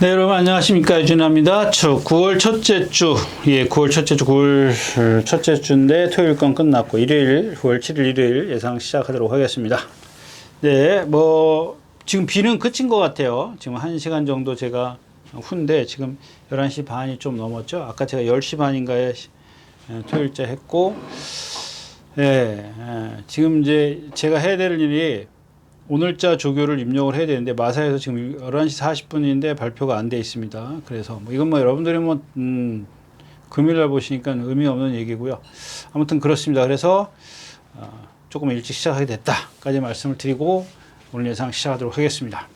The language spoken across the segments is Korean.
네, 여러분 안녕하십니까, 유진아입니다. 9월 첫째 주, 9월 첫째 주인데 토요일 건 끝났고 일요일 9월 7일 일요일 예상 시작하도록 하겠습니다. 네, 지금 비는 그친 것 같아요. 지금 1시간 정도 제가 후인데 지금 11시 반이 좀 넘었죠. 아까 제가 10시 반인가에 토요일째 했고, 지금 이제 제가 해야 될 일이 오늘자 조교를 입력을 해야 되는데 마사에서 지금 11시 40분인데 발표가 안 돼 있습니다. 그래서 이건 여러분들이 금요일날 보시니까 의미 없는 얘기고요. 아무튼 그렇습니다. 그래서 조금 일찍 시작하게 됐다까지 말씀을 드리고 오늘 예상 시작하도록 하겠습니다.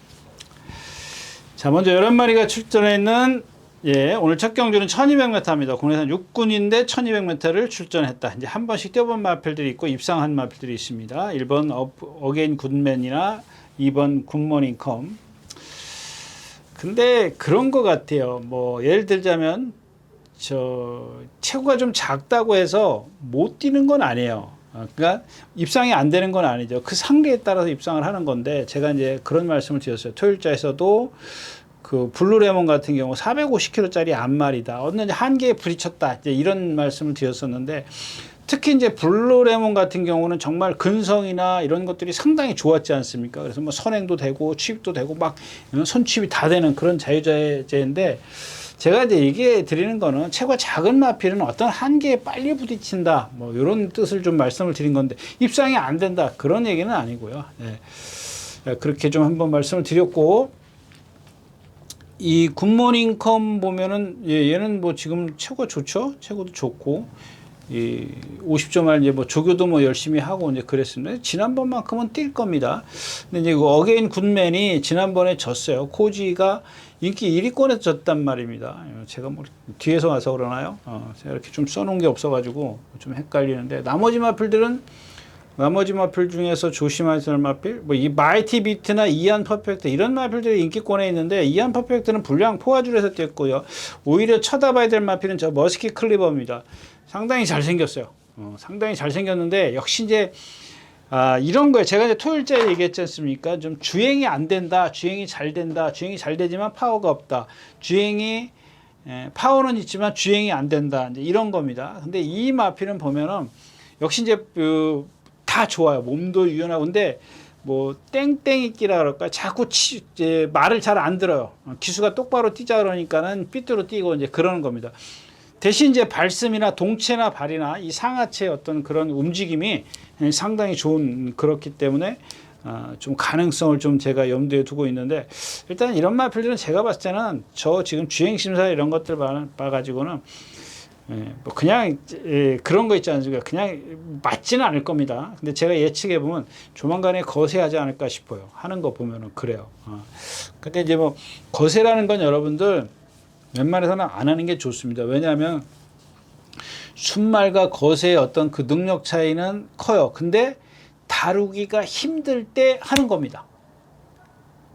자, 먼저 11마리가 출전해 있는 오늘 첫 경주는 1200m입니다. 국내산 6군인데 1200m를 출전했다. 이제 한 번씩 뛰어본 마필들이 있고 입상한 마필들이 있습니다. 1번 어게인 굿맨이나 2번 굿모닝 컴. 근데 그런 것 같아요. 예를 들자면 체구가 좀 작다고 해서 못 뛰는 건 아니에요. 그러니까 입상이 안 되는 건 아니죠. 그 상대에 따라서 입상을 하는 건데 제가 이제 그런 말씀을 드렸어요. 토요일자에서도 그 블루레몬 같은 경우 450kg짜리 암말이다. 어느 한계에 부딪혔다. 이제 이런 말씀을 드렸었는데 특히 이제 블루레몬 같은 경우는 정말 근성이나 이런 것들이 상당히 좋았지 않습니까? 그래서 선행도 되고 취입도 되고 선취입이 다 되는 그런 자유자재인데 제가 이제 얘기해 드리는 거는 체구가 작은 마필은 어떤 한계에 빨리 부딪힌다. 이런 뜻을 좀 말씀을 드린 건데 입상이 안 된다. 그런 얘기는 아니고요. 그렇게 좀 한번 말씀을 드렸고 이 굿모닝 컴 보면은 얘는 지금 체구가 좋죠. 체구도 좋고 이 50점을 이제 조교도 열심히 하고 이제 그랬습니다. 지난번만큼은 뛸 겁니다. 근데 이제 어게인 굿맨이 지난번에 졌어요. 코지가 인기 1위권에서 졌단 말입니다. 제가 뒤에서 와서 그러나요? 제가 이렇게 좀 써놓은 게 없어가지고 좀 헷갈리는데 나머지 마필 중에서 조심해야 될 마필, 이 마이티 비트나 이안 퍼펙트 이런 마필들이 인기권에 있는데 이안 퍼펙트는 불량 포화줄에서 뛰었고요. 오히려 쳐다봐야 될 마필은 저 머스키 클리버입니다. 상당히 잘생겼어요. 상당히 잘생겼는데 역시 이제 이런 거예요. 제가 이제 토요일째 얘기했지 않습니까? 좀 주행이 안 된다, 주행이 잘 된다, 주행이 잘 되지만 파워가 없다. 파워는 있지만 주행이 안 된다. 이제 이런 겁니다. 근데 이 마필은 보면은 역시 이제 다 좋아요. 몸도 유연하고. 근데 땡땡이끼라 그럴까? 자꾸 말을 잘 안 들어요. 기수가 똑바로 뛰자 그러니까는 삐뚤어 뛰고 이제 그러는 겁니다. 대신 이제 발씀이나 동체나 발이나 이 상하체의 어떤 그런 움직임이 상당히 좋은 그렇기 때문에 좀 가능성을 좀 제가 염두에 두고 있는데 일단 이런 마필들은 제가 봤을 때는 지금 주행심사 이런 것들 봐가지고는 그냥 그런 거 있지 않습니까? 그냥 맞지는 않을 겁니다. 근데 제가 예측해 보면 조만간에 거세하지 않을까 싶어요. 하는 거 보면은 그래요. 근데 이제 거세라는 건 여러분들 웬만해서는 안 하는 게 좋습니다. 왜냐하면 순말과 거세의 어떤 그 능력 차이는 커요. 근데 다루기가 힘들 때 하는 겁니다.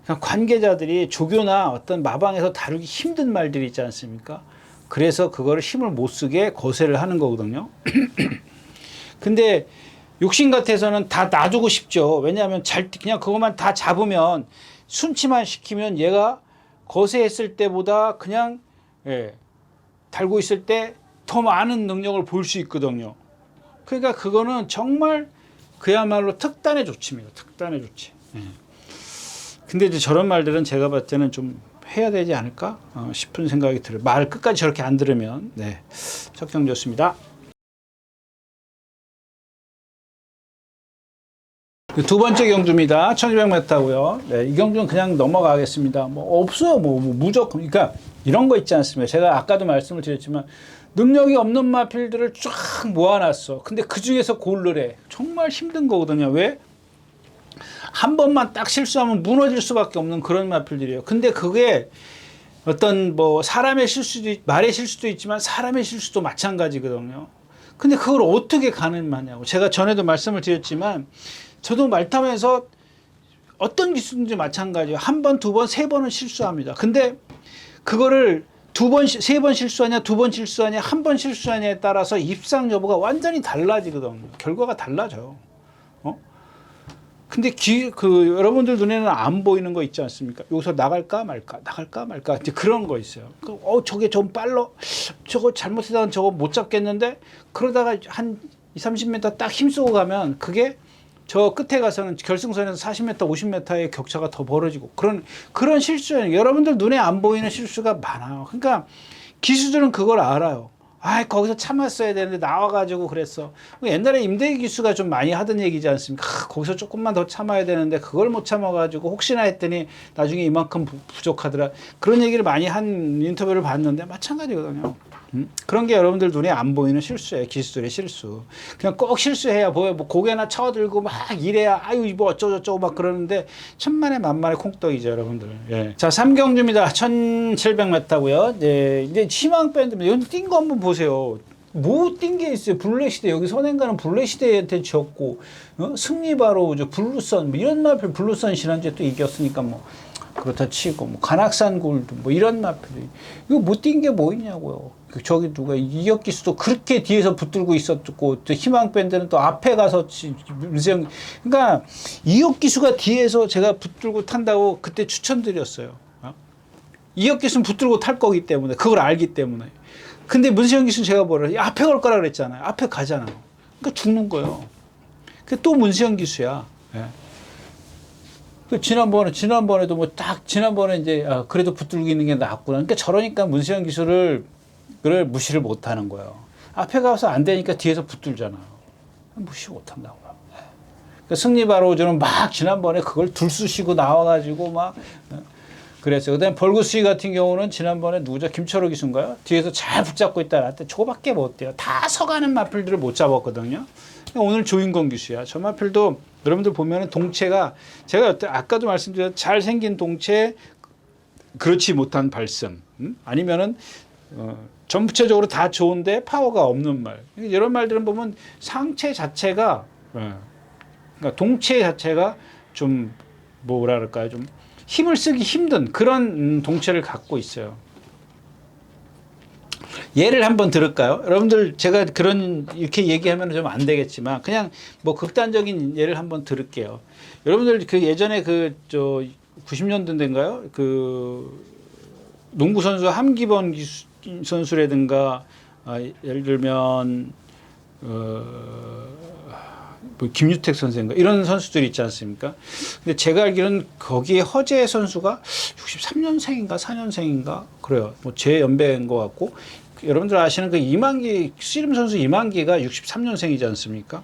관계자들이 조교나 어떤 마방에서 다루기 힘든 말들이 있지 않습니까? 그래서 그거를 힘을 못 쓰게 거세를 하는 거거든요. 근데 욕심 같아서는 다 놔두고 싶죠. 왜냐하면 그냥 그것만 다 잡으면 순치만 시키면 얘가 거세했을 때보다 그냥 달고 있을 때 더 많은 능력을 볼 수 있거든요. 그러니까 그거는 정말 그야말로 특단의 조치입니다. 특단의 조치. 근데 이제 저런 말들은 제가 봤을 때는 좀 해야 되지 않을까 싶은 생각이 들어요. 말 끝까지 저렇게 안 들으면. 첫 경주였습니다. 두 번째 경주입니다. 1200m고요. 이 경주는 그냥 넘어가겠습니다. 없어요. 무조건. 그러니까 이런 거 있지 않습니까? 제가 아까도 말씀을 드렸지만 능력이 없는 마필들을 쫙 모아놨어. 근데 그 중에서 고르래. 정말 힘든 거거든요. 왜? 한 번만 딱 실수하면 무너질 수밖에 없는 그런 마필들이에요. 근데 그게 어떤 사람의 실수도 말의 실수도 있지만 사람의 실수도 마찬가지거든요. 근데 그걸 어떻게 가늠하냐고. 제가 전에도 말씀을 드렸지만 저도 말 타면서 어떤 기술인지 마찬가지예요. 한 번, 두 번, 세 번은 실수합니다. 근데 그거를 세 번 실수하냐, 두 번 실수하냐, 한 번 실수하냐에 따라서 입상 여부가 완전히 달라지거든요. 결과가 달라져요. 근데 여러분들 눈에는 안 보이는 거 있지 않습니까? 여기서 나갈까 말까, 나갈까 말까. 이제 그런 거 있어요. 저게 좀 빨라. 저거 잘못하다가 저거 못 잡겠는데? 그러다가 한 30m 딱 힘쓰고 가면 그게 저 끝에 가서는 결승선에서 40m, 50m의 격차가 더 벌어지고 그런 실수예요. 여러분들 눈에 안 보이는 실수가 많아요. 그러니까 기수들은 그걸 알아요. 거기서 참았어야 되는데 나와가지고 그랬어. 옛날에 임대기 기수가 좀 많이 하던 얘기지 않습니까? 거기서 조금만 더 참아야 되는데 그걸 못 참아가지고 혹시나 했더니 나중에 이만큼 부족하더라. 그런 얘기를 많이 한 인터뷰를 봤는데 마찬가지거든요. 그런 게 여러분들 눈에 안 보이는 실수예요. 기수들의 실수. 그냥 꼭 실수해야 보여. 뭐 고개나 쳐들고 막 이래야 아유 뭐 어쩌고저쩌고 막 그러는데 천만에 만만의 콩떡이죠, 여러분들. 예. 자, 3경주입니다. 1700m고요. 네, 이제 희망 밴드입니다. 여기 뛴 거 한번 보세요. 뭐 뛴 게 있어요. 블랙시대 여기 선행가는 블랙시대한테 졌고 승리 바로 블루선 뭐 이런 마필 블루선 지난주에 또 이겼으니까 뭐 그렇다 치고 뭐 관악산 골드 뭐 이런 마필이 이거 못 뛴 게 뭐 있냐고요. 저기 누가 이혁기수도 그렇게 뒤에서 붙들고 있었고 또 희망밴드는 또 앞에 가서 그러니까 이혁기수가 뒤에서 제가 붙들고 탄다고 그때 추천드렸어요. 이혁기수는 붙들고 탈 거기 때문에 그걸 알기 때문에. 근데 문세영 기수는 제가 뭐라 앞에 갈 거라 그랬잖아요. 앞에 가잖아. 그러니까 죽는 거예요. 또 문세영 기수야. 예. 지난번에도 뭐 딱 지난번에 이제 그래도 붙들고 있는 게 낫구나. 그러니까 저러니까 문세영 기수를 무시를 못 하는 거예요. 앞에 가서 안 되니까 뒤에서 붙들잖아요. 무시 못 한다고요. 그러니까 승리 바로우즈는 막 지난번에 그걸 들쑤시고 나와가지고 막 그랬어요. 그다음에 벌구스위 같은 경우는 지난번에 누구죠? 김철호 기수인가요? 뒤에서 잘 붙잡고 있다 나한테 저거밖에 못 돼요. 다 서가는 마필들을 못 잡았거든요. 오늘 조인권 기수야. 저 마필도 여러분들 보면은 동체가 제가 아까도 말씀드렸 잘생긴 동체 그렇지 못한 발성 아니면은 전체적으로 다 좋은데 파워가 없는 말. 이런 말들은 보면 상체 자체가, 그러니까 동체 자체가 좀 뭐라 그럴까요? 좀 힘을 쓰기 힘든 그런 동체를 갖고 있어요. 예를 한번 들을까요? 여러분들 제가 이렇게 얘기하면 좀 안 되겠지만 그냥 뭐 극단적인 예를 한번 들을게요. 여러분들 예전에 90년대인가요? 농구 선수 함기범 기수 선수라든가 예를 들면 뭐 김유택 선수인가 이런 선수들이 있지 않습니까? 근데 제가 알기로는 거기에 허재 선수가 63년생인가 4년생인가 그래요. 뭐 제 연배인 것 같고 여러분들 아시는 이만기 씨름 선수 이만기가 63년생이지 않습니까?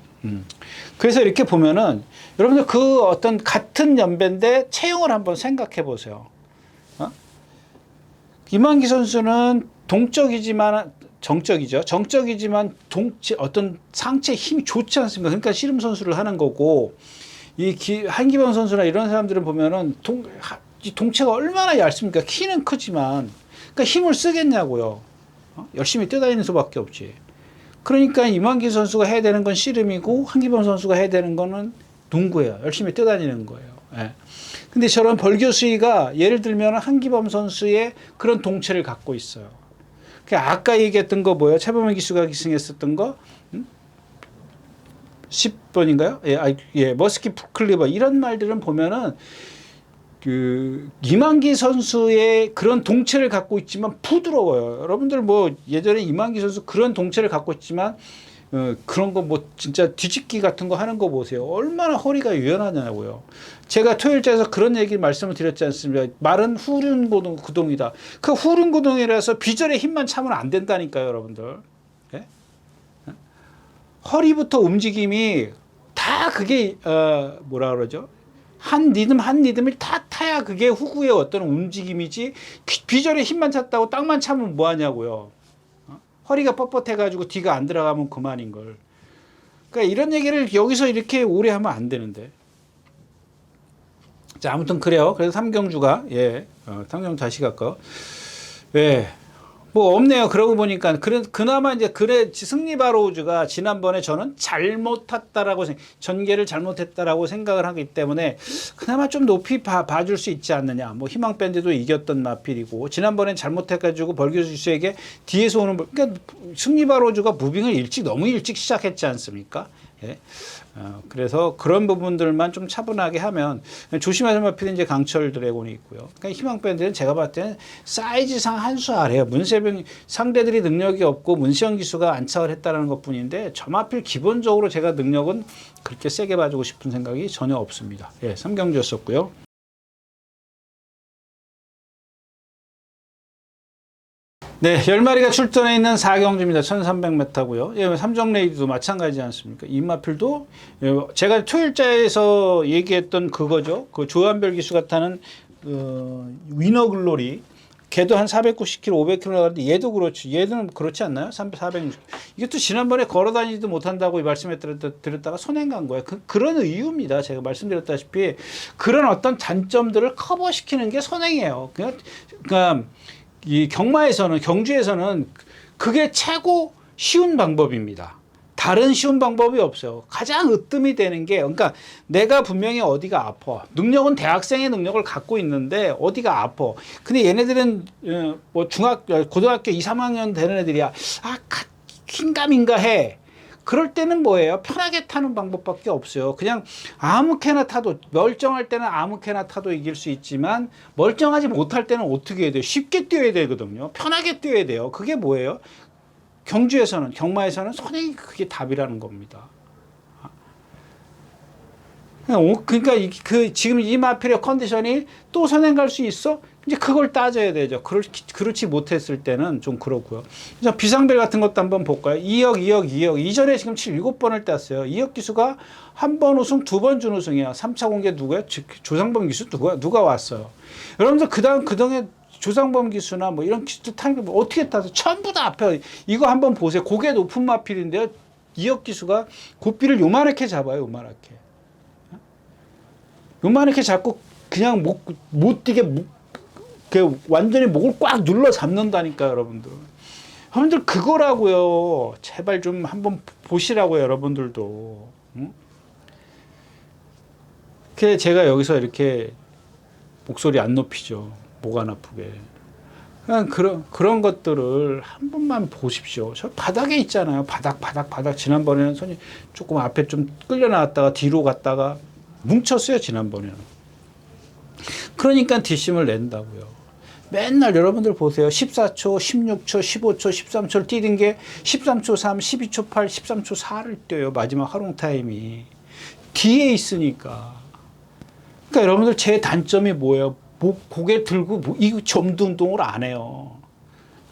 그래서 이렇게 보면은 여러분들 어떤 같은 연배인데 체형을 한번 생각해 보세요. 이만기 선수는 동적이지만 정적이죠. 정적이지만 어떤 상체 힘이 좋지 않습니까? 그러니까 씨름 선수를 하는 거고 한기범 선수나 이런 사람들은 보면은 동체가 얼마나 얇습니까? 키는 크지만 그러니까 힘을 쓰겠냐고요. 열심히 뛰어다니는 수밖에 없지. 그러니까 이만기 선수가 해야 되는 건 씨름이고 한기범 선수가 해야 되는 거는 농구예요. 열심히 뛰어다니는 거예요. 예. 근데 저런 벌교수위가 예를 들면 한기범 선수의 그런 동체를 갖고 있어요. 아까 얘기했던 거 뭐예요? 최범현 기수가 기승했었던 거 10번인가요? 예, 머스키 클리버 이런 말들은 보면은 이만기 선수의 그런 동체를 갖고 있지만 부드러워요. 여러분들 뭐 예전에 이만기 선수 그런 동체를 갖고 있지만 그런 거 뭐 진짜 뒤집기 같은 거 하는 거 보세요. 얼마나 허리가 유연하냐고요. 제가 토요일자에서 그런 얘기 말씀을 드렸지 않습니까? 말은 후륜구동이다. 그 후륜구동이라서 비절의 힘만 참으면 안 된다니까요, 여러분들. 예? 허리부터 움직임이 다 그게 뭐라 그러죠? 한 리듬을 다 타야 그게 후구의 어떤 움직임이지 비절의 힘만 찼다고 땅만 참으면 뭐하냐고요. 허리가 뻣뻣해가지고 뒤가 안 들어가면 그만인걸. 그러니까 이런 얘기를 여기서 이렇게 오래 하면 안 되는데. 자, 아무튼 그래요. 그래서 삼경주가, 삼경주 다시 갈까요? 예. 뭐 없네요. 그러고 보니까. 그나마 이제 승리 바로우즈가 지난번에 저는 전개를 잘못했다라고 생각을 하기 때문에 그나마 좀 높이 봐줄 수 있지 않느냐. 뭐 희망밴드도 이겼던 마필이고 지난번엔 잘못해가지고 벌교수에게 뒤에서 오는 그러니까 승리 바로우즈가 무빙을 너무 일찍 시작했지 않습니까? 예. 그래서 그런 부분들만 좀 차분하게 하면 조심해서 마필은 이제 강철 드래곤이 있고요. 그러니까 희망 밴드는 제가 봤을 때는 사이즈상 한 수 아래요. 문세병 상대들이 능력이 없고 문시영 기수가 안착을 했다는 것뿐인데 저 마필 기본적으로 제가 능력은 그렇게 세게 봐주고 싶은 생각이 전혀 없습니다. 예, 3경주였었고요. 네, 10마리가 출전해 있는 4경주입니다. 1300m고요. 예, 삼성 레이드도 마찬가지지 않습니까? 이마필도 제가 토일자에서 얘기했던 그거죠. 그 조한별 기수가 타는 위너 글로리. 걔도 한 490km, 500km 나가는데 얘도 그렇지. 얘는 그렇지 않나요? 460. 이것도 지난번에 걸어 다니지도 못한다고 말씀드렸다가 선행 간 거예요. 그런 이유입니다. 제가 말씀드렸다시피 그런 어떤 단점들을 커버시키는 게 선행이에요. 그러니까 이 경주에서는 그게 최고 쉬운 방법입니다. 다른 쉬운 방법이 없어요. 가장 으뜸이 되는 게, 그러니까 내가 분명히 어디가 아파. 능력은 대학생의 능력을 갖고 있는데 어디가 아파. 근데 얘네들은 뭐 고등학교 2, 3학년 되는 애들이야. 긴가민가 해. 그럴 때는 뭐예요? 편하게 타는 방법밖에 없어요. 그냥 아무 캐나 타도, 멀쩡할 때는 아무 캐나 타도 이길 수 있지만 멀쩡하지 못할 때는 어떻게 해야 돼요? 쉽게 뛰어야 되거든요. 편하게 뛰어야 돼요. 그게 뭐예요? 경마에서는 선행이 그게 답이라는 겁니다. 그러니까 지금 이 마필의 컨디션이 또 선행 갈 수 있어? 이제 그걸 따져야 되죠. 그렇지 못했을 때는 좀 그렇고요. 그래서 비상벨 같은 것도 한번 볼까요? 2억. 이전에 지금 7번을 땄어요. 2억 기수가 한 번 우승, 2번 준우승이야. 3차 공개 누구야? 조상범 기수 누가 왔어요? 여러분들 그동안에 조상범 기수나 뭐 이런 기수들 타는 게 어떻게 따서 전부 다 앞에 이거 한번 보세요. 고개 높은 마필인데요. 2억 기수가 고삐를 요만하게 잡아요. 요만하게 잡고 그냥 못 뛰게 완전히 목을 꽉 눌러 잡는다니까요, 여러분들. 여러분들 그거라고요. 제발 좀 한번 보시라고요, 여러분들도. 응? 그래 제가 여기서 이렇게 목소리 안 높이죠. 목 안 아프게. 그냥 그런 것들을 한 번만 보십시오. 저 바닥에 있잖아요. 바닥. 지난번에는 손이 조금 앞에 좀 끌려 나왔다가 뒤로 갔다가 뭉쳤어요, 지난번에는. 그러니까 뒷심을 낸다고요. 맨날 여러분들 보세요. 14초, 16초, 15초, 13초를 뛰는 게 13초 3, 12초 8, 13초 4를 뛰어요. 마지막 활용 타임이. 뒤에 있으니까. 그러니까 여러분들 제 단점이 뭐예요? 고개 들고 이 점도 운동을 안 해요.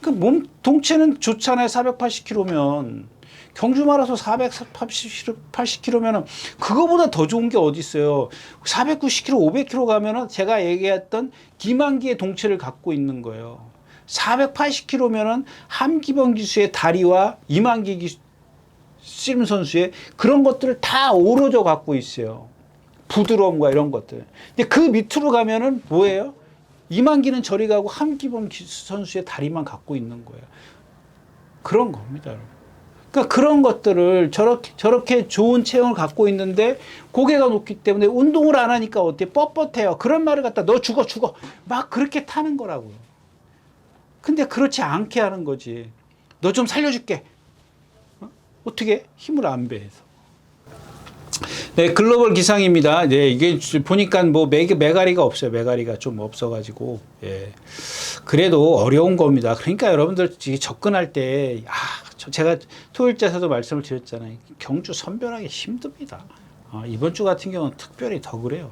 그러니까 몸 동체는 좋잖아요. 480kg면. 경주 마라소 480kg면은 그거보다 더 좋은 게 어디 있어요? 490kg, 500kg 가면은 제가 얘기했던 김한기의 동체를 갖고 있는 거예요. 480kg면은 함기범 기수의 다리와 이만기 씨름 선수의 그런 것들을 다 오로져 갖고 있어요. 부드러움과 이런 것들. 근데 그 밑으로 가면은 뭐예요? 이만기는 저리 가고 함기범 선수의 다리만 갖고 있는 거예요. 그런 겁니다, 여러분. 그러니까 그런 것들을 저렇게 좋은 체형을 갖고 있는데 고개가 높기 때문에 운동을 안 하니까 어때? 뻣뻣해요. 그런 말을 갖다 너 죽어. 막 그렇게 타는 거라고요. 근데 그렇지 않게 하는 거지. 너 좀 살려줄게. 어떻게? 힘을 안 배해서. 네, 글로벌 기상입니다. 네, 이게 보니까 뭐 메가리가 없어요. 메가리가 좀 없어가지고, 예. 그래도 어려운 겁니다. 그러니까 여러분들 접근할 때, 제가 토요일자에서도 말씀을 드렸잖아요. 경주 선별하기 힘듭니다. 이번 주 같은 경우는 특별히 더 그래요.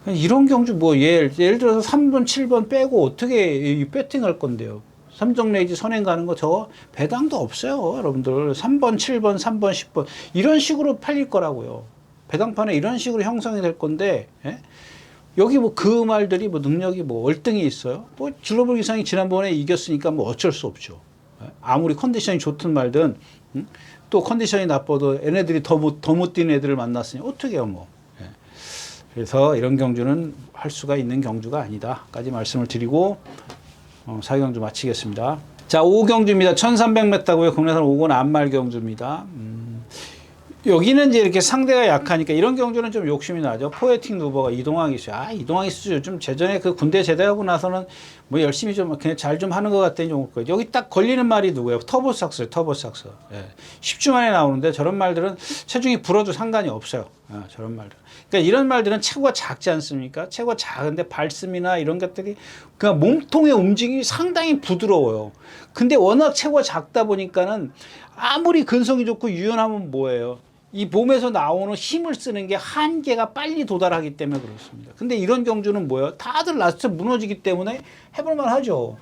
이런 경주 뭐 예를 들어서 3번, 7번 빼고 어떻게 배팅할 건데요. 삼성 레이지 선행 가는 거 저거 배당도 없어요. 여러분들 3번, 7번, 3번, 10번 이런 식으로 팔릴 거라고요. 배당판에 이런 식으로 형성이 될 건데, 예? 여기 뭐 그 말들이 뭐 능력이 뭐 월등히 있어요. 뭐 글로벌 기상이 지난번에 이겼으니까 뭐 어쩔 수 없죠. 아무리 컨디션이 좋든 말든, 또 컨디션이 나빠도 얘네들이 더 못 뛰는 애들을 만났으니 어떻게 해요, 뭐. 예. 그래서 이런 경주는 할 수가 있는 경주가 아니다까지 말씀을 드리고 4경주 마치겠습니다. 자, 5경주입니다. 1300m고요. 국내산 5권 안말 경주입니다. 여기는 이제 이렇게 상대가 약하니까 이런 경주는 좀 욕심이 나죠. 포에틱 누버가 이동학 기수. 이동학 기수 요즘 제전에 그 군대 제대하고 나서는 뭐 열심히 좀 그냥 잘 좀 하는 것 같더니 좀 여기 딱 걸리는 말이 누구예요? 터보삭스. 예. 10주 만에 나오는데 저런 말들은 체중이 불어도 상관이 없어요. 저런 말들. 그러니까 이런 말들은 체구가 작지 않습니까? 체구가 작은데 발음이나 이런 것들이 그냥 몸통의 움직임이 상당히 부드러워요. 근데 워낙 체구가 작다 보니까는 아무리 근성이 좋고 유연하면 뭐예요? 이 몸에서 나오는 힘을 쓰는 게 한계가 빨리 도달하기 때문에 그렇습니다. 근데 이런 경주는 뭐예요? 다들 라스트 무너지기 때문에 해볼만 하죠.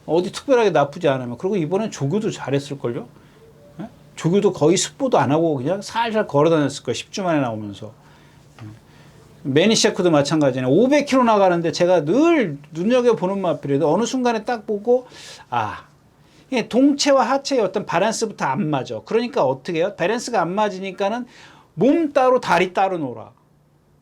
어디 특별하게 나쁘지 않으면. 그리고 이번엔 조교도 잘했을걸요? 조교도 거의 스포도 안 하고 그냥 살살 걸어 다녔을 거예요. 10주 만에 나오면서. 매니셰크도 마찬가지네. 500km 나가는데 제가 늘 눈여겨보는 마필이에요. 어느 순간에 딱 보고, 동체와 하체의 어떤 밸런스부터 안 맞아. 그러니까 어떻게 해요? 밸런스가 안 맞으니까는 몸 따로 다리 따로 놀아.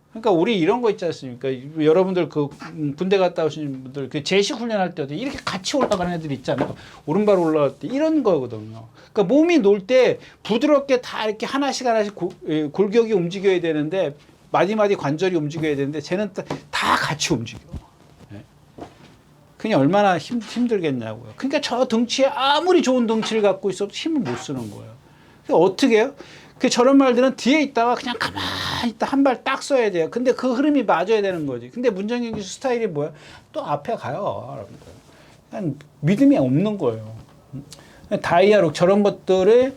그러니까 우리 이런 거 있지 않습니까? 여러분들 그 군대 갔다 오신 분들 그 제식 훈련할 때도 이렇게 같이 올라가는 애들 있잖아요. 오른발 올라갈 때 이런 거거든요. 그러니까 몸이 놀 때 부드럽게 다 이렇게 하나씩 골격이 움직여야 되는데 마디마디 관절이 움직여야 되는데 쟤는 다 같이 움직여. 그냥 얼마나 힘들겠냐고요. 그러니까 저 덩치에 아무리 좋은 덩치를 갖고 있어도 힘을 못 쓰는 거예요. 그러니까 어떻게 해요? 저런 말들은 뒤에 있다가 그냥 가만히 있다 한 발 딱 써야 돼요. 근데 그 흐름이 맞아야 되는 거지. 근데 문정현 기수 스타일이 뭐야? 또 앞에 가요. 그냥 믿음이 없는 거예요. 다이아록 저런 것들을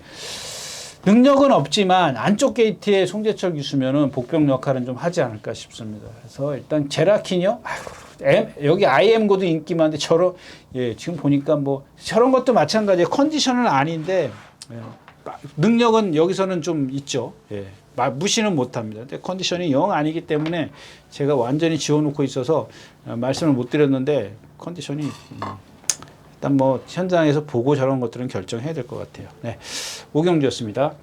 능력은 없지만 안쪽 게이트에 송재철 기수면은 복병 역할은 좀 하지 않을까 싶습니다. 그래서 일단 제라킨이요. 여기 IM고도 인기 많은데 지금 보니까 뭐 저런 것도 마찬가지예요. 컨디션은 아닌데 능력은 여기서는 좀 있죠. 무시는 못합니다. 근데 컨디션이 영 아니기 때문에 제가 완전히 지워놓고 있어서 말씀을 못 드렸는데 컨디션이 일단 뭐 현장에서 보고 저런 것들은 결정해야 될 것 같아요. 네, 오경주였습니다.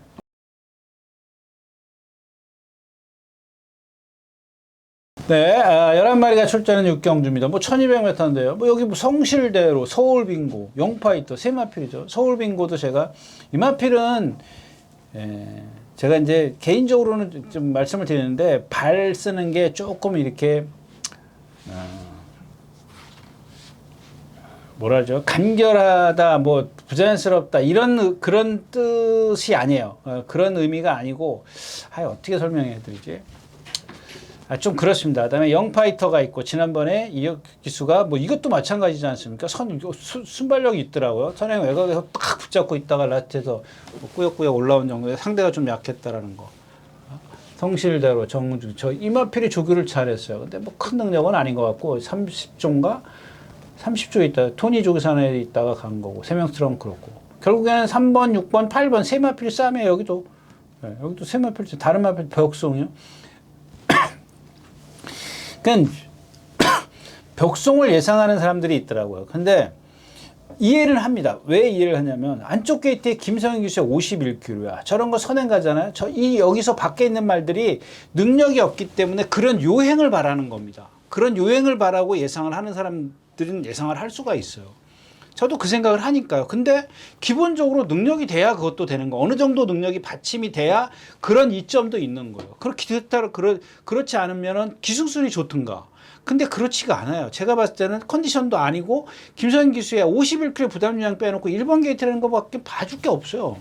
네, 11마리가 출전한 6경주입니다. 뭐 1200m인데요. 뭐 여기 뭐 성실대로, 서울빙고, 용파이터, 세 마필이죠. 서울빙고도 이 마필은, 제가 이제 개인적으로는 좀 말씀을 드리는데, 발 쓰는 게 조금 이렇게, 뭐라죠? 간결하다, 뭐, 부자연스럽다, 그런 뜻이 아니에요. 그런 의미가 아니고, 어떻게 설명해 드리지? 좀 그렇습니다. 그다음에 영파이터가 있고 지난번에 이혁 기수가 뭐 이것도 마찬가지지 않습니까? 순발력이 있더라고요. 선행 외곽에서 딱 붙잡고 있다가 라스트에서 뭐 꾸역꾸역 올라온 정도에 상대가 좀 약했다라는 거. 성실대로 정우주 이마필이 조교를 잘했어요. 근데 뭐 큰 능력은 아닌 것 같고 30조에 있다 토니 조교산에 있다가 간 거고 세명스러운 그렇고 결국에는 3번, 6번, 8번 세 마필 싸움에 여기도 세 마필 다른 마필 벽송이요. 그러니까 벽송을 예상하는 사람들이 있더라고요. 근데 이해를 합니다. 왜 이해를 하냐면 안쪽 게이트에 김성현 기수가 51kg야. 저런 거 선행 가잖아요. 여기서 밖에 있는 말들이 능력이 없기 때문에 그런 요행을 바라는 겁니다. 그런 요행을 바라고 예상을 하는 사람들은 예상을 할 수가 있어요. 저도 그 생각을 하니까요. 근데 기본적으로 능력이 돼야 그것도 되는 거. 어느 정도 능력이 받침이 돼야 그런 이점도 있는 거예요. 그렇지 않으면은 기술순이 좋든가. 근데 그렇지가 않아요. 제가 봤을 때는 컨디션도 아니고 김성현 기수의 51kg 부담 유형 빼놓고 1번 게이트라는 것밖에 봐줄 게 없어요.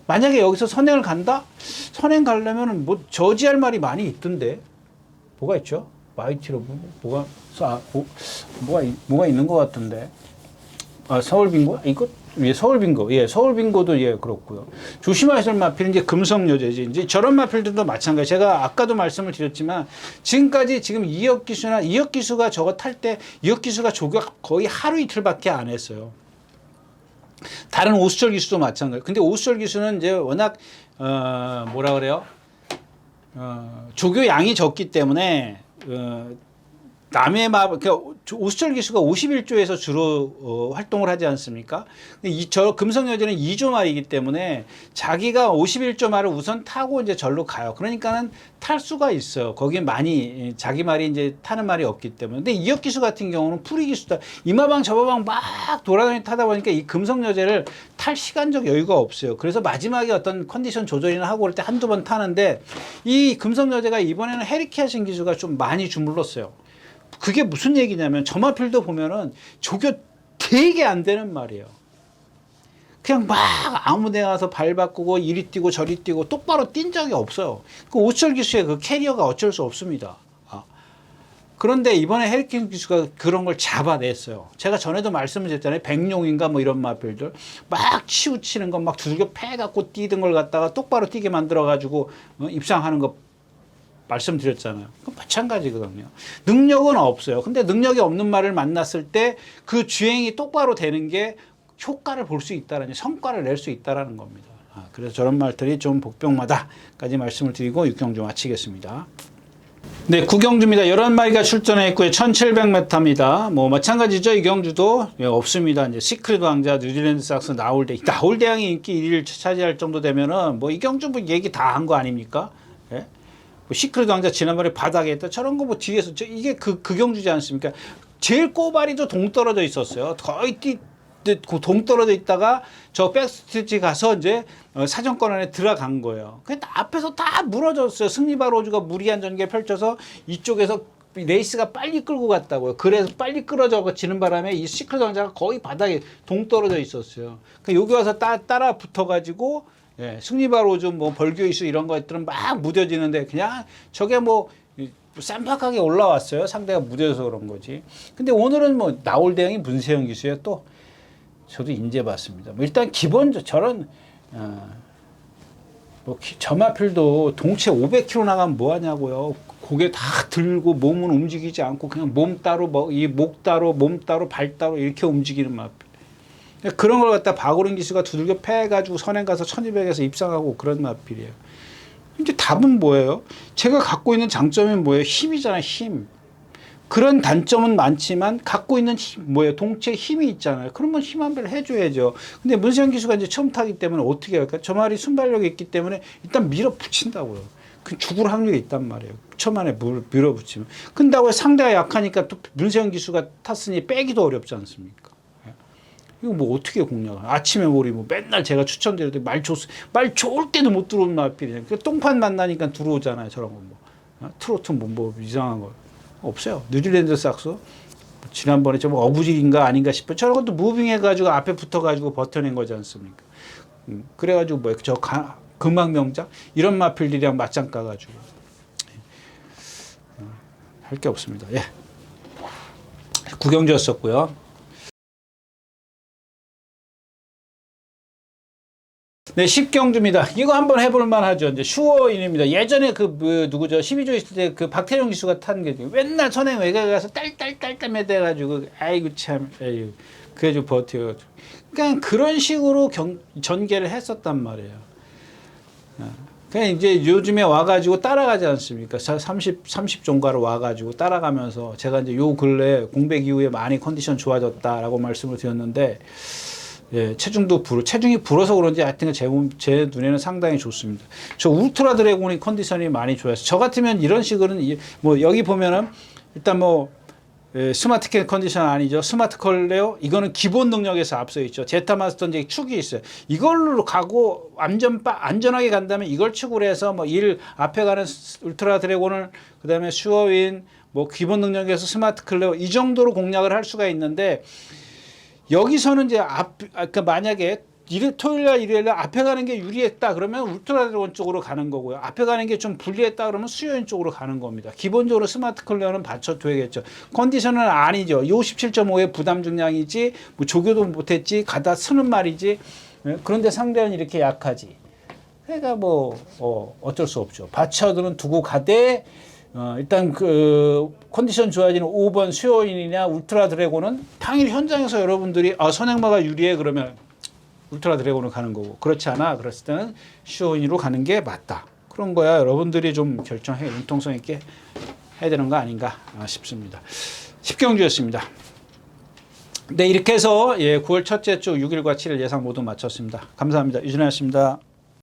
만약에 여기서 선행을 간다? 선행 가려면은 뭐 저지할 말이 많이 있던데. 뭐가 있죠? 마이티로 뭐가 있는 것 같던데. 서울빙고? 서울빙고. 서울빙고도 그렇고요. 조심하실 마필은 이제 금성여제지. 이제 저런 마필들도 마찬가지. 제가 아까도 말씀을 드렸지만 지금까지 지금 이혁 기수가 저거 탈 때 이혁 기수가 조교 거의 하루 이틀밖에 안 했어요. 다른 오수철 기수도 마찬가지. 근데 오수철 기수는 이제 워낙 뭐라 그래요? 조교 양이 적기 때문에 남의 그러니까 오수철 기수가 51조에서 주로 활동을 하지 않습니까? 저 금성여제는 2조 말이기 때문에 자기가 51조 말을 우선 타고 이제 절로 가요. 그러니까는 탈 수가 있어요. 거기에 많이 자기 말이 이제 타는 말이 없기 때문에. 근데 이혁 기수 같은 경우는 풀이 기수다. 이마방 저마방 막 돌아다니 타다 보니까 이 금성여제를 탈 시간적 여유가 없어요. 그래서 마지막에 어떤 컨디션 조절이나 하고 그럴 때 한두 번 타는데 이 금성여제가 이번에는 헤리케아신 기수가 좀 많이 주물렀어요. 그게 무슨 얘기냐면 저마필도 보면은 조교 되게 안 되는 말이에요. 그냥 막 아무 데 가서 발 바꾸고 이리 뛰고 저리 뛰고 똑바로 뛴 적이 없어요. 그 오철 기수의 그 캐리어가 어쩔 수 없습니다. 그런데 이번에 헤리케인 기수가 그런 걸 잡아냈어요. 제가 전에도 말씀을 드렸잖아요. 백룡인가 뭐 이런 마필들 막 치우치는 거 막 두들겨 패갖고 뛰던 걸 갖다가 똑바로 뛰게 만들어가지고 입상하는 거 말씀드렸잖아요. 그 마찬가지거든요. 능력은 없어요. 근데 능력이 없는 말을 만났을 때 그 주행이 똑바로 되는 게 효과를 볼 수 있다라는 성과를 낼 수 있다라는 겁니다. 그래서 저런 말들이 좀 복병마다까지 말씀을 드리고 6경주 마치겠습니다. 네, 9경주입니다. 11마리가 출전했고요. 1700m입니다. 뭐 마찬가지죠. 이 경주도 없습니다. 이제 시크릿 왕자, 뉴질랜드 삭스, 나홀대왕이 인기 1위를 차지할 정도 되면은 뭐 이 경주 뭐 얘기 다 한 거 아닙니까? 예? 뭐 시크릿 왕자 지난번에 바닥에 있다 저런 거 뭐 뒤에서 이게 그 경주지 않습니까? 제일 꼬바리도 동떨어져 있었어요. 거의 동떨어져 있다가 저 백스티지 가서 이제 사정권 안에 들어간 거예요. 근데 앞에서 다 무너졌어요. 승리바 로즈가 무리한 전개 펼쳐서 이쪽에서 레이스가 빨리 끌고 갔다고요. 그래서 빨리 끌어지는 바람에 이 시크릿 왕자가 거의 바닥에 동떨어져 있었어요. 그러니까 여기 와서 따라 붙어가지고 승리바 로즈 뭐 벌교 이슈 이런 것들은 막 무뎌지는데 그냥 저게 뭐 쌈박하게 올라왔어요. 상대가 무뎌져서 그런 거지. 근데 오늘은 뭐 나홀대왕이 문세영 기수예요. 또 저도 인재봤습니다. 뭐 일단 기본적으로 저런 뭐 저마필도 동체 500km 나가면 뭐 하냐고요. 고개 다 들고 몸은 움직이지 않고 그냥 몸 따로 뭐 이 목 따로 몸 따로 발 따로 이렇게 움직이는 마필. 그런 걸 갖다 박오른 기수가 두들겨 패가지고 선행 가서 1200에서 입상하고 그런 마필이에요. 이제 답은 뭐예요? 제가 갖고 있는 장점이 뭐예요? 힘이잖아요. 힘. 그런 단점은 많지만 갖고 있는 힘, 뭐예요? 동체에 힘이 있잖아요. 그러면 힘 한 배를 해줘야죠. 근데 문세영 기수가 이제 처음 타기 때문에 어떻게 할까? 저 말이 순발력이 있기 때문에 일단 밀어붙인다고요. 그 죽을 확률이 있단 말이에요. 처음에 밀어붙이면. 근다고 상대가 약하니까 또 문세영 기수가 탔으니 빼기도 어렵지 않습니까? 이거 뭐 어떻게 공략을? 아침에 우리 뭐 맨날 제가 추천드릴 때 말 좋을 때도 못 들어오는 마필이냐. 그 똥판 만나니까 들어오잖아요. 저런 거 뭐. 트로트 뭐 이상한 거. 없어요. 뉴질랜드 삭스 지난번에 좀 어부질인가 아닌가 싶어요. 저런 것도 무빙해가지고 앞에 붙어가지고 버텨낸 거지 않습니까? 그래가지고 뭐 저 금왕명장 이런 마필들이랑 맞짱 까가지고 할 게 없습니다. 예, 구경주였었고요. 네, 10경주입니다. 이거 한번 해볼만 하죠. 이제 슈어인입니다. 예전에 누구죠? 12조 있을 때 그 박태용 기수가 탄 게 맨날 선행 외곽에 가서 딸딸딸딸 대가지고 아이고 참, 에이, 그래가지고 버텨가지고. 그러니까 그런 식으로 전개를 했었단 말이에요. 그냥 이제 요즘에 와가지고 따라가지 않습니까? 30 종가로 와가지고 따라가면서 제가 이제 요 근래 공백 이후에 많이 컨디션 좋아졌다라고 말씀을 드렸는데 예, 체중이 불어서 그런지 하여튼 제 눈에는 상당히 좋습니다. 저 울트라 드래곤이 컨디션이 많이 좋아요. 저 같으면 이런 식으로는 뭐 여기 보면은 일단 뭐 스마트캔 컨디션 아니죠. 스마트 컬레오 이거는 기본 능력에서 앞서 있죠. 제타 마스터 이제 축이 있어요. 이걸로 가고 안전하게 간다면 이걸 축으로 해서 뭐 앞에 가는 울트라 드래곤을 그다음에 슈어윈 뭐 기본 능력에서 스마트 컬레오 이 정도로 공략을 할 수가 있는데 여기서는 이제 그러니까 만약에 토요일날 일요일날 앞에 가는 게 유리했다 그러면 울트라 드래곤 쪽으로 가는 거고요. 앞에 가는 게 좀 불리했다 그러면 수요인 쪽으로 가는 겁니다. 기본적으로 스마트 컬러는 받쳐둬야겠죠. 컨디션은 아니죠. 57.5의 부담 중량이지 뭐 조교도 못했지 가다 쓰는 말이지. 그런데 상대는 이렇게 약하지. 그러니까 뭐 어쩔 수 없죠. 받쳐두는 두고 가되 일단 그 컨디션 좋아지는 5번 수요인이냐 울트라 드래곤은 당일 현장에서 여러분들이 선행마가 유리해 그러면 울트라 드래곤을 가는 거고 그렇지 않아 그랬을 때는 수요인으로 가는 게 맞다. 그런 거야 여러분들이 좀 결정해 융통성 있게 해야 되는 거 아닌가 싶습니다. 10경주였습니다. 네, 이렇게 해서 9월 첫째 주 6일과 7일 예상 모두 마쳤습니다. 감사합니다. 유진아였습니다.